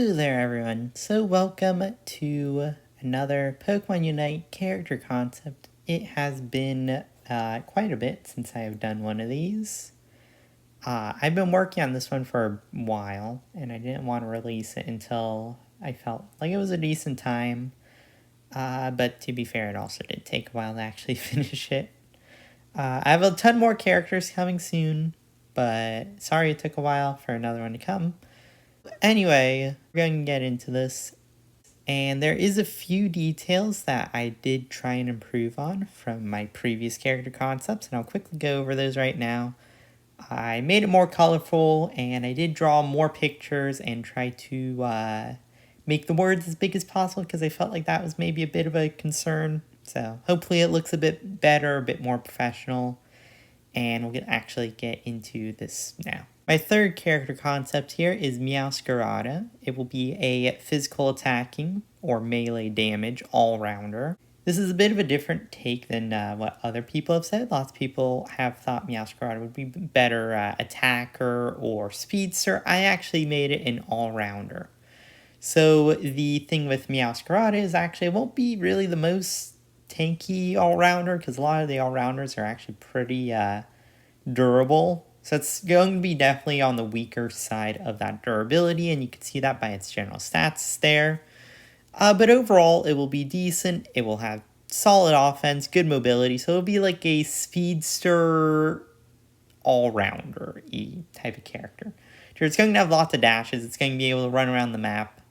Hello there everyone, so welcome to another Pokemon Unite character concept. It has been quite a bit since I have done one of these. I've been working on this one for a while, and I didn't want to release it until I felt like it was a decent time. But to be fair, it also did take a while to actually finish it. I have a ton more characters coming soon, but sorry it took a while for another one to come. Anyway, we're going to get into this, and there is a few details that I did try and improve on from my previous character concepts, and I'll quickly go over those right now. I made it more colorful, and I did draw more pictures and try to make the words as big as possible because I felt like that was maybe a bit of a concern. So hopefully it looks a bit better, a bit more professional, and we'll actually get into this now. My third character concept here is Meowscarada. It will be a physical attacking or melee damage all-rounder. This is a bit of a different take than what other people have said. Lots of people have thought Meowscarada would be better attacker or speedster. I actually made it an all-rounder. So the thing with Meowscarada is actually it won't be really the most tanky all-rounder because a lot of the all-rounders are actually pretty durable. So it's going to be definitely on the weaker side of that durability, and you can see that by its general stats there. But overall, it will be decent. It will have solid offense, good mobility, so it'll be like a speedster all-rounder-y type of character. So it's going to have lots of dashes. It's going to be able to run around the map,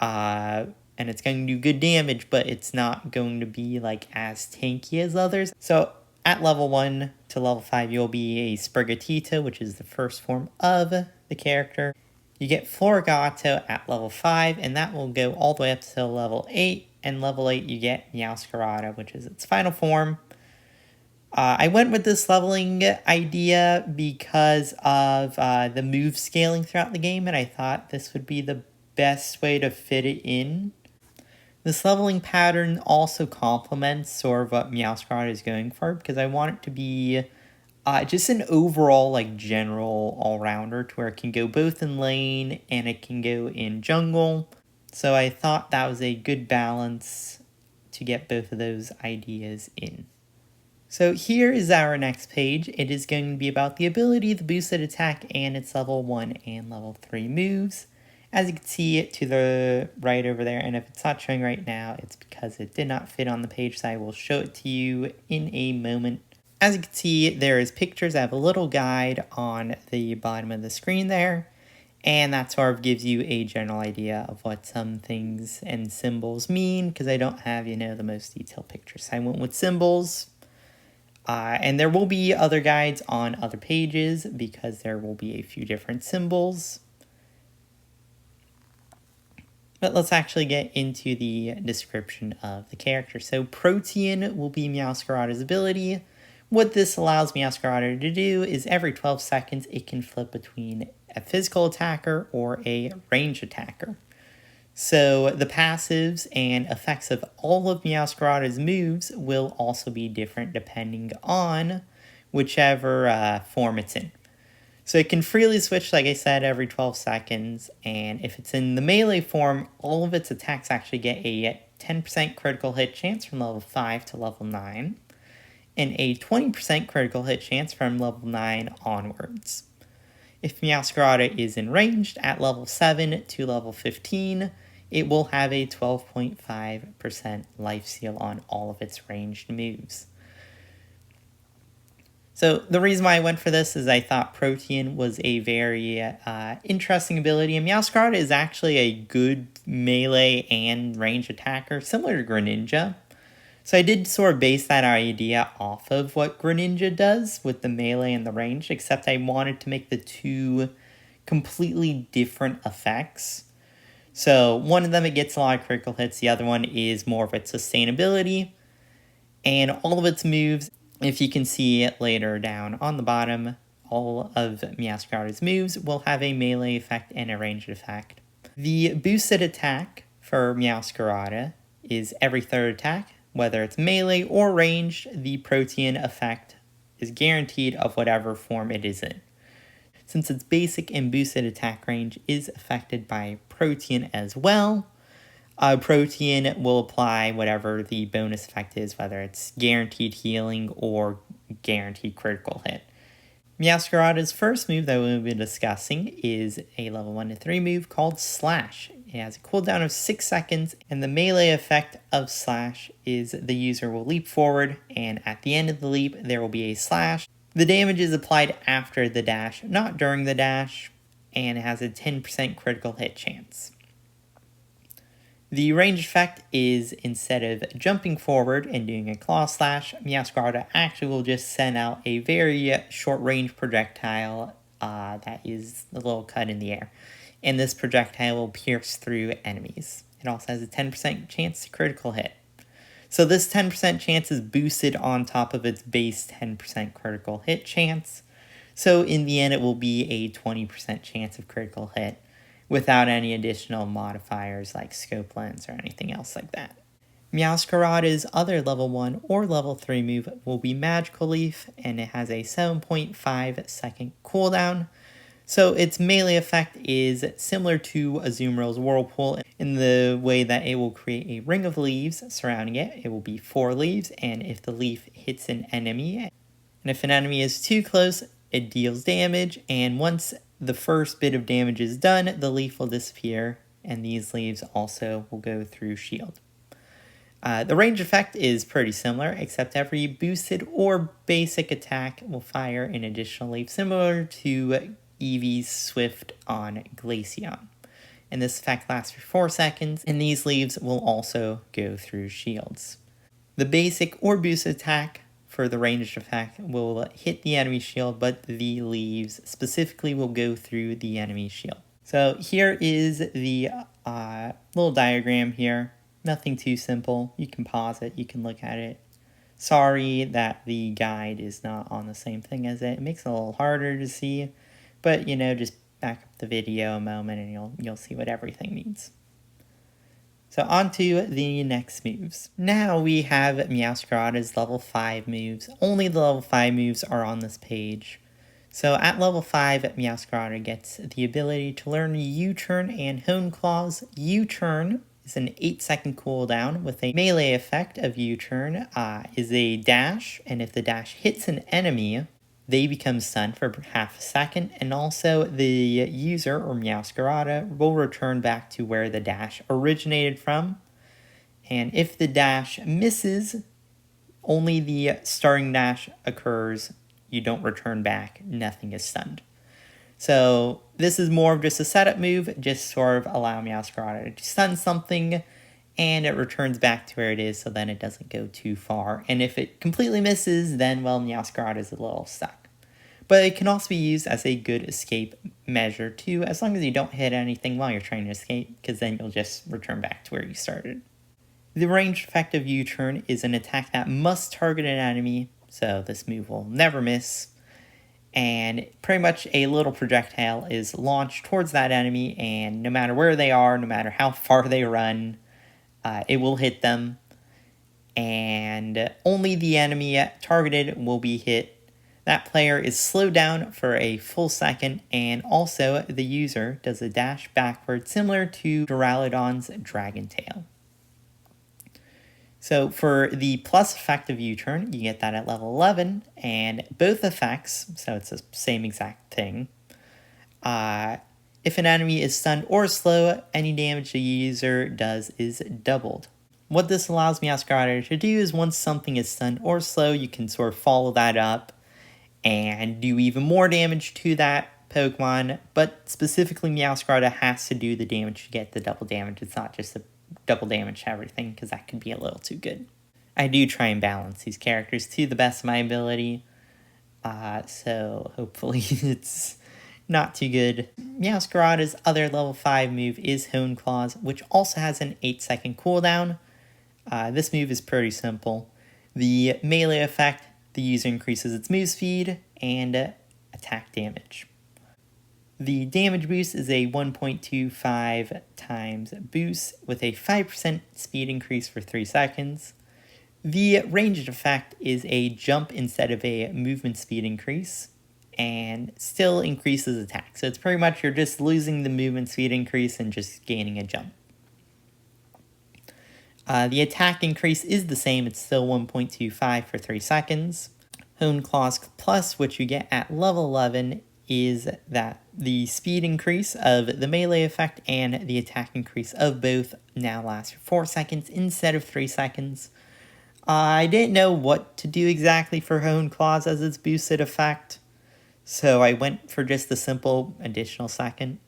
and it's going to do good damage, but it's not going to be like as tanky as others. So at level 1 to level 5, you'll be a Sprigatito, which is the first form of the character. You get Florigato at level 5, and that will go all the way up to level 8. And level 8, you get Meowscarada, which is its final form. I went with this leveling idea because of the move scaling throughout the game, and I thought this would be the best way to fit it in. This leveling pattern also complements sort of what Meowscarada is going for because I want it to be just an overall like general all-rounder to where it can go both in lane and it can go in jungle. So I thought that was a good balance to get both of those ideas in. So here is our next page. It is going to be about the ability, the boosted attack, and its level 1 and level 3 moves. As you can see to the right over there, and if it's not showing right now, it's because it did not fit on the page, so I will show it to you in a moment. As you can see, there is pictures. I have a little guide on the bottom of the screen there, and that sort of gives you a general idea of what some things and symbols mean, because I don't have, the most detailed pictures. I went with symbols, and there will be other guides on other pages, because there will be a few different symbols. But let's actually get into the description of the character. So Protean will be Meowscarada's ability. What this allows Meowscarada to do is every 12 seconds it can flip between a physical attacker or a ranged attacker. So the passives and effects of all of Meowscarada's moves will also be different depending on whichever form it's in. So it can freely switch, like I said, every 12 seconds, and if it's in the melee form, all of its attacks actually get a 10% critical hit chance from level 5 to level 9, and a 20% critical hit chance from level 9 onwards. If Meowscarada is in ranged at level 7 to level 15, it will have a 12.5% life steal on all of its ranged moves. So the reason why I went for this is I thought Protean was a very interesting ability, and Meowscarada is actually a good melee and range attacker, similar to Greninja. So I did sort of base that idea off of what Greninja does with the melee and the range, except I wanted to make the two completely different effects. So one of them, it gets a lot of critical hits, the other one is more of its sustainability, and all of its moves, if you can see it later down on the bottom, all of Meowscarada's moves will have a melee effect and a ranged effect. The boosted attack for Meowscarada is every third attack, whether it's melee or ranged, the Protean effect is guaranteed of whatever form it is in. since its basic and boosted attack range is affected by Protean as well. Protean will apply whatever the bonus effect is, whether it's guaranteed healing or guaranteed critical hit. Meowscarada's first move that we'll be discussing is a level 1 to 3 move called Slash. It has a cooldown of 6 seconds, and the melee effect of Slash is the user will leap forward, and at the end of the leap, there will be a slash. The damage is applied after the dash, not during the dash, and it has a 10% critical hit chance. The range effect is, instead of jumping forward and doing a claw slash, Meowscarada actually will just send out a very short range projectile that is a little cut in the air. And this projectile will pierce through enemies. It also has a 10% chance to critical hit. So this 10% chance is boosted on top of its base 10% critical hit chance. So in the end, it will be a 20% chance of critical hit, without any additional modifiers like scope lens or anything else like that. Meowscarada's other level 1 or level 3 move will be Magical Leaf, and it has a 7.5 second cooldown. So its melee effect is similar to Azumarill's Whirlpool in the way that it will create a ring of leaves surrounding it. It will be 4 leaves, and if the leaf hits an enemy, and if an enemy is too close, it deals damage, and once the first bit of damage is done, the leaf will disappear, and these leaves also will go through shield. The range effect is pretty similar, except every boosted or basic attack will fire an additional leaf, similar to Eevee's Swift on Glaceon. And this effect lasts for 4 seconds, and these leaves will also go through shields. The basic or boosted attack for the ranged effect will hit the enemy shield, but the leaves specifically will go through the enemy shield. So here is the little diagram here. Nothing too simple. You can pause it, you can look at it. Sorry that the guide is not on the same thing as it. It makes it a little harder to see, but just back up the video a moment and you'll see what everything means. So on to the next moves. Now we have Meowscarada's level 5 moves. Only the level 5 moves are on this page. So at level 5, Meowscarada gets the ability to learn U-Turn and Hone Claws. U-Turn is an 8-second cooldown with a melee effect of U-Turn is a dash, and if the dash hits an enemy, they become stunned for half a second, and also the user, or Meowscarada, will return back to where the dash originated from. And if the dash misses, only the starting dash occurs. You don't return back, nothing is stunned. So this is more of just a setup move, just sort of allow Meowscarada to stun something, and it returns back to where it is, so then it doesn't go too far. And if it completely misses, then, well, Meowscarada is a little stuck. But it can also be used as a good escape measure, too, as long as you don't hit anything while you're trying to escape, because then you'll just return back to where you started. The ranged effect of U-Turn is an attack that must target an enemy, so this move will never miss. And pretty much a little projectile is launched towards that enemy, and no matter where they are, no matter how far they run, it will hit them, and only the enemy targeted will be hit. That player is slowed down for a full second, and also the user does a dash backward similar to Duraludon's Dragon Tail. So for the plus effect of U-Turn, you get that at level 11, and both effects, so it's the same exact thing. If an enemy is stunned or slow, any damage the user does is doubled. What this allows Meowscarada to do is once something is stunned or slow, you can sort of follow that up and do even more damage to that Pokemon, but specifically Meowscarada has to do the damage to get the double damage. It's not just a double damage to everything, because that could be a little too good. I do try and balance these characters to the best of my ability, so hopefully it's not too good. Meowscarada's other level 5 move is Hone Claws, which also has an 8-second cooldown. This move is pretty simple. The melee effect, the user increases its move speed and attack damage. The damage boost is a 1.25 times boost with a 5% speed increase for 3 seconds. The ranged effect is a jump instead of a movement speed increase. and still increases attack. So it's pretty much you're just losing the movement speed increase and just gaining a jump. The attack increase is the same. It's still 1.25 for 3 seconds. Honed Claws Plus, which you get at level 11, is that the speed increase of the melee effect and the attack increase of both now last for 4 seconds instead of 3 seconds. I didn't know what to do exactly for Honed Claws as its boosted effect, so I went for just the simple additional second.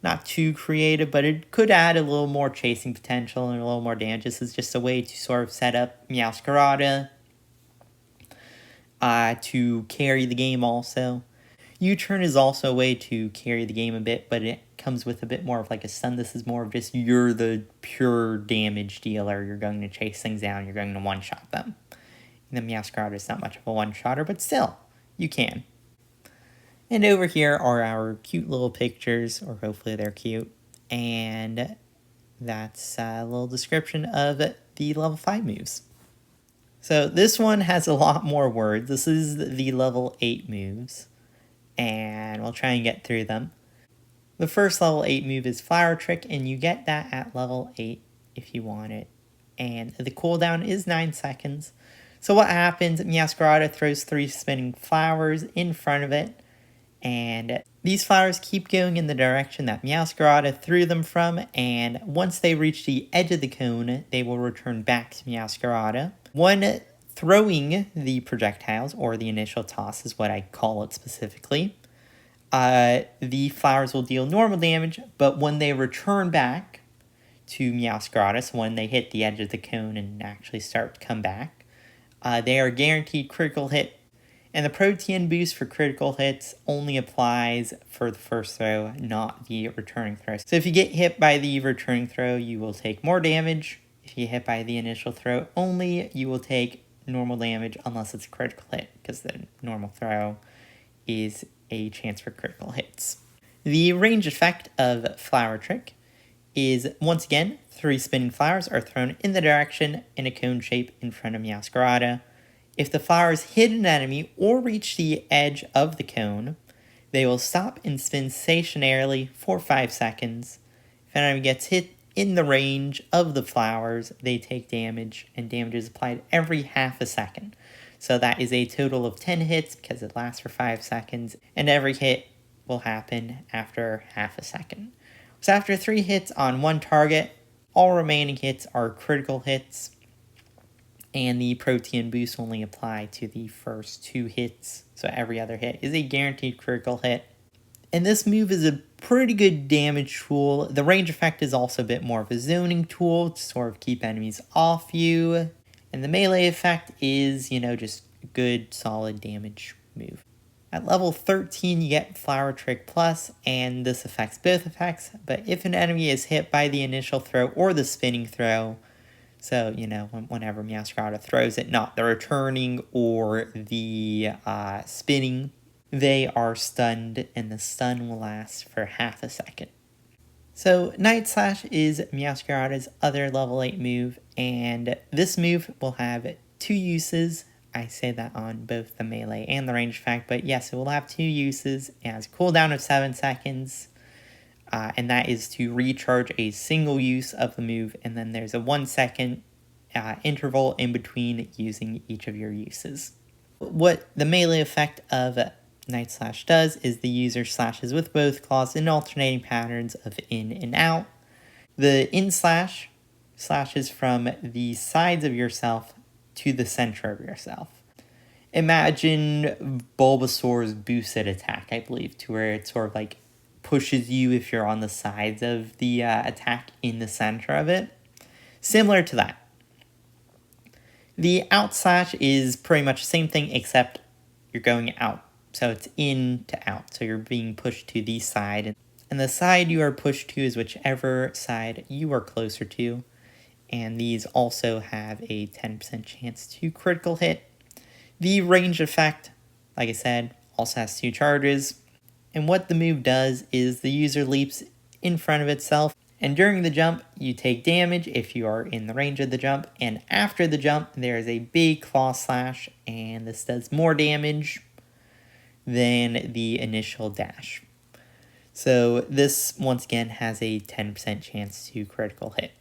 Not too creative, but it could add a little more chasing potential and a little more damage. This is just a way to sort of set up Meowscarada to carry the game also. U-turn is also a way to carry the game a bit, but it comes with a bit more of like a stun. This is more of just you're the pure damage dealer. You're going to chase things down. You're going to one-shot them. And the Meowscarada is not much of a one-shotter, but still, you can. And over here are our cute little pictures, or hopefully they're cute. And that's a little description of the level 5 moves. So this one has a lot more words. This is the level 8 moves, and we'll try and get through them. The first level 8 move is Flower Trick, and you get that at level 8 if you want it. And the cooldown is 9 seconds. So what happens, Meowscarada throws 3 spinning flowers in front of it, and these flowers keep going in the direction that Meowscarada threw them from, and once they reach the edge of the cone, they will return back to Meowscarada. When throwing the projectiles, or the initial toss is what I call it specifically, the flowers will deal normal damage, but when they return back to Meowscarada, so when they hit the edge of the cone and actually start to come back, they are guaranteed critical hit. And the protein boost for critical hits only applies for the first throw, not the returning throw. So if you get hit by the returning throw, you will take more damage. If you get hit by the initial throw only, you will take normal damage unless it's a critical hit, because the normal throw is a chance for critical hits. The range effect of Flower Trick is, once again, 3 spinning flowers are thrown in the direction in a cone shape in front of Meowscarada. If the flowers hit an enemy or reach the edge of the cone, they will stop and spin stationarily for 5 seconds. If an enemy gets hit in the range of the flowers, they take damage, and damage is applied every half a second. So that is a total of 10 hits because it lasts for 5 seconds, and every hit will happen after half a second. So after 3 hits on one target, all remaining hits are critical hits, and the protein boost only apply to the first 2 hits, so every other hit is a guaranteed critical hit. And this move is a pretty good damage tool. The range effect is also a bit more of a zoning tool to sort of keep enemies off you. And the melee effect is, just a good, solid damage move. At level 13, you get Flower Trick Plus, and this affects both effects. But if an enemy is hit by the initial throw or the spinning throw, so, whenever Meowscarada throws it, not the returning or the spinning, they are stunned, and the stun will last for half a second. So, Night Slash is Meowscarada's other level 8 move, and this move will have 2 uses. I say that on both the melee and the range effect, but yes, it will have 2 uses. It has a cooldown of 7 seconds. And that is to recharge a single use of the move, and then there's a 1 second interval in between using each of your uses. What the melee effect of Night Slash does is the user slashes with both claws in alternating patterns of in and out. The in slash slashes from the sides of yourself to the center of yourself. Imagine Bulbasaur's boosted attack, I believe, to where it sort of like pushes you if you're on the sides of the attack in the center of it. Similar to that. The out slash is pretty much the same thing, except you're going out. So it's in to out. So you're being pushed to the side. And the side you are pushed to is whichever side you are closer to. And these also have a 10% chance to critical hit. The range effect, like I said, also has 2 charges. And what the move does is the user leaps in front of itself, and during the jump, you take damage if you are in the range of the jump, and after the jump, there is a big claw slash, and this does more damage. than the initial dash. So this, once again, has a 10% chance to critical hit.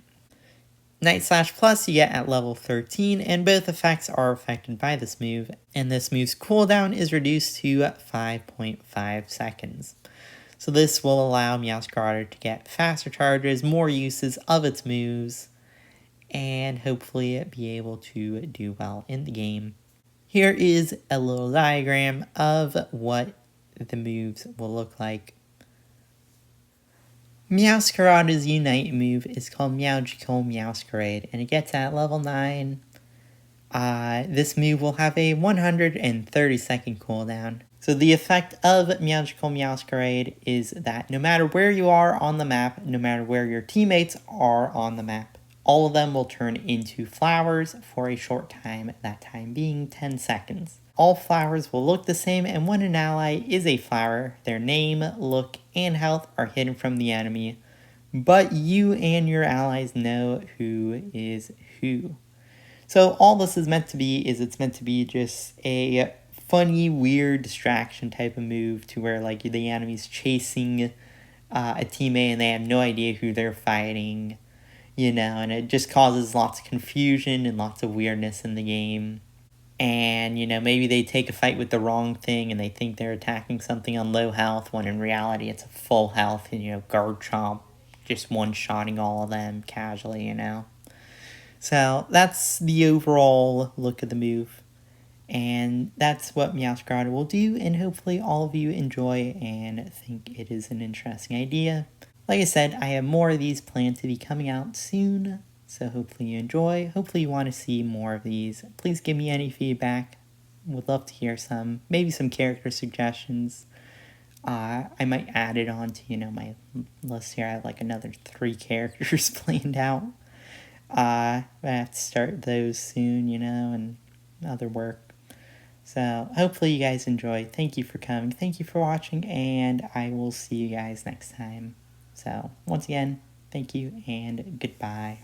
Night Slash Plus you get at level 13, and both effects are affected by this move, and this move's cooldown is reduced to 5.5 seconds. So this will allow Meowscarada to get faster charges, more uses of its moves, and hopefully be able to do well in the game. Here is a little diagram of what the moves will look like. Meowscarada's Unite move is called Meowgical Meowscarade, and it gets at level 9. This move will have a 130 second cooldown. So the effect of Meowgical Meowscarade is that no matter where you are on the map, no matter where your teammates are on the map, all of them will turn into flowers for a short time, that time being 10 seconds. All flowers will look the same, and when an ally is a flower, their name, look, and health are hidden from the enemy, but you and your allies know who is who. So all this is meant to be is it's meant to be just a funny, weird distraction type of move to where like the enemy's chasing a teammate and they have no idea who they're fighting, and it just causes lots of confusion and lots of weirdness in the game. And, maybe they take a fight with the wrong thing and they think they're attacking something on low health when in reality it's a full health and, guard chomp, just one-shotting all of them casually, So that's the overall look of the move. And that's what Meowscarada will do, and hopefully all of you enjoy and think it is an interesting idea. Like I said, I have more of these planned to be coming out soon, so hopefully you enjoy. Hopefully you want to see more of these. Please give me any feedback. Would love to hear some, maybe some character suggestions. I might add it on to, my list here. I have like another 3 characters planned out. I have to start those soon, and other work. So hopefully you guys enjoy. Thank you for coming. Thank you for watching, and I will see you guys next time. So once again, thank you and goodbye.